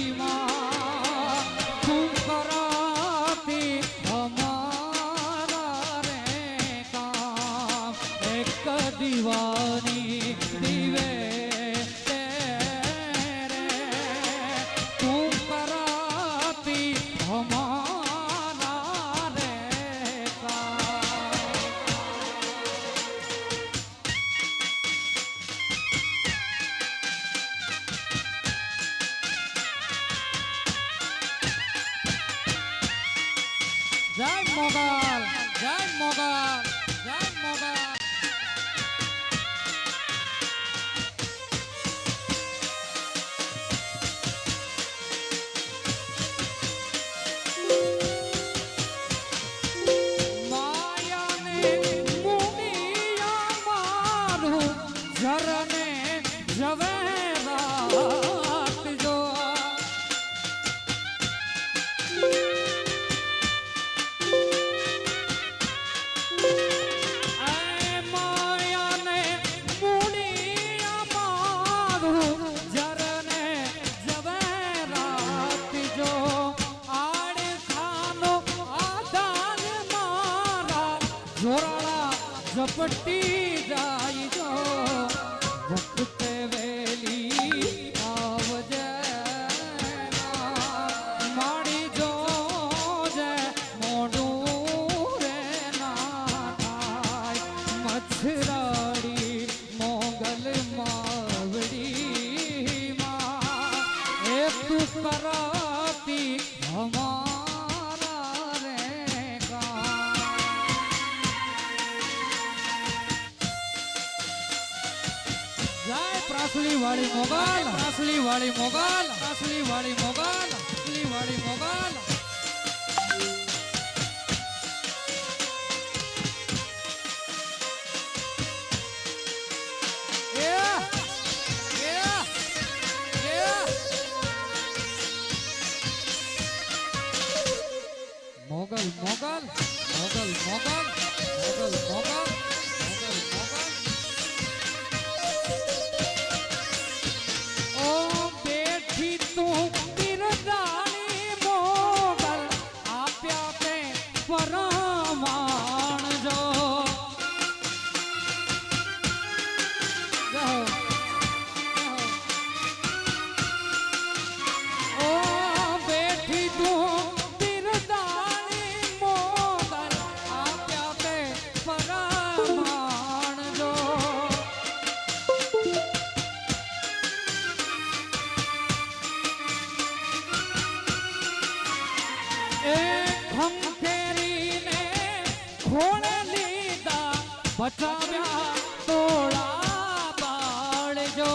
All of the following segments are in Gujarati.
માવડીમાં તું કરાતી અમારા રે કામ એક દીવાની દીવે જય મોગલ જય મોગલ જય મોગલ માયાને મુનિયા મારું જરને જવેરાત જો ઝપટી જાય જો વખતે વેલી આવજે માડી જોજે મોઢું રે ના થાય મચ્છરાડી મોગલ માવડીમાં એ તું કરાતી અમારા રે પ્રાસલી વાળી મોગલ પ્રાસલી વાળી મોગલ પ્રાસલી વાળી મોગલ પ્રાસલી વાળી મોગલ મોગલ મોગલ મોગલ મોગલ મોગલ મોગલ બચાવ્યા તોળા બાળજો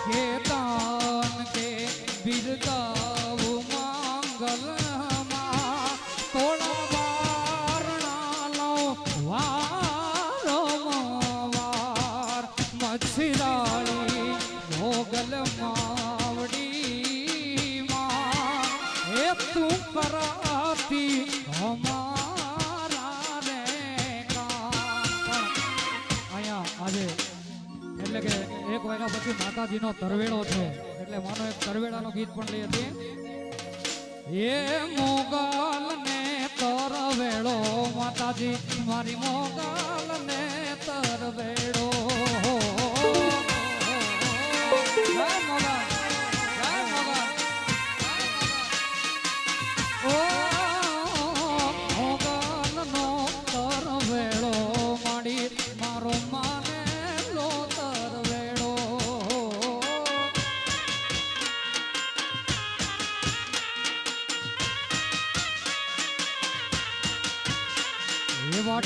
કે દાન કે બિરદાવું માંગલમાં તોળા વારણા લો વારો વાર મચ્છરાળી મોગલ તું કરાતી અમારા રે કામ અહીંયા આજે એટલે કે 1 વાગ્યા પછી માતાજીનો તરવેડો છે એટલે માનો એક તરવેડાનો ગીત પણ લઈ હતી એ મોગલ ને તરવેડો માતાજી મારી મોગલ ને તરવેડો જય મોગલ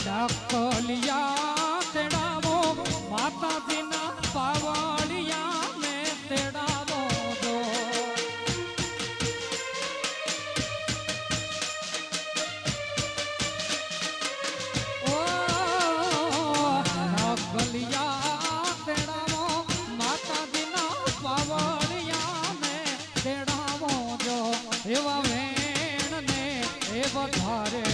ડાકલિયા તેડાવો માતાજીના પાવડિયા ને તેડાવો દો ઓ ડાકલિયા તેડાવો માતાજીના પાવડિયા ને તેડાવો જો એવા વેણ ને એ વધારે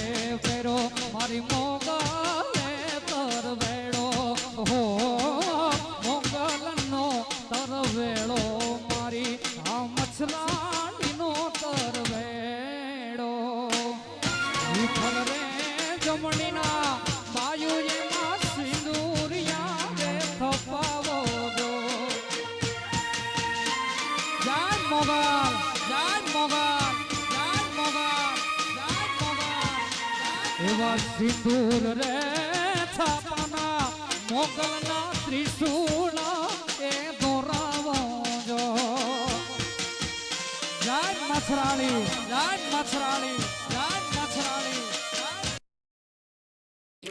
ફેરો મારી મોગલે તરવેડો હો મોગલનો તરવેડો મારી આ મછલાડીનો તરવેડો વિઠ્ઠલ રે જમણીના બાયુ એમાં સિંદુરિયા રે થપાવો દો જય મોગલ જય મોગલ જય મોગલ જય મોગલ એવા સિંદૂર રે છાપાના મોગલના ત્રિશૂળ એ દોરાવો જો જય મછરાળી જય મછરાળી જય મછરાળી.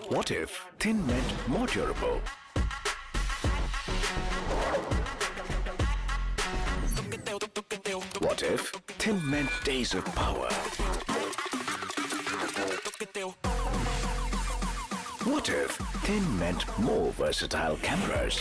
What if thin meant more durable? What if thin meant days of power? What if thin meant more versatile cameras?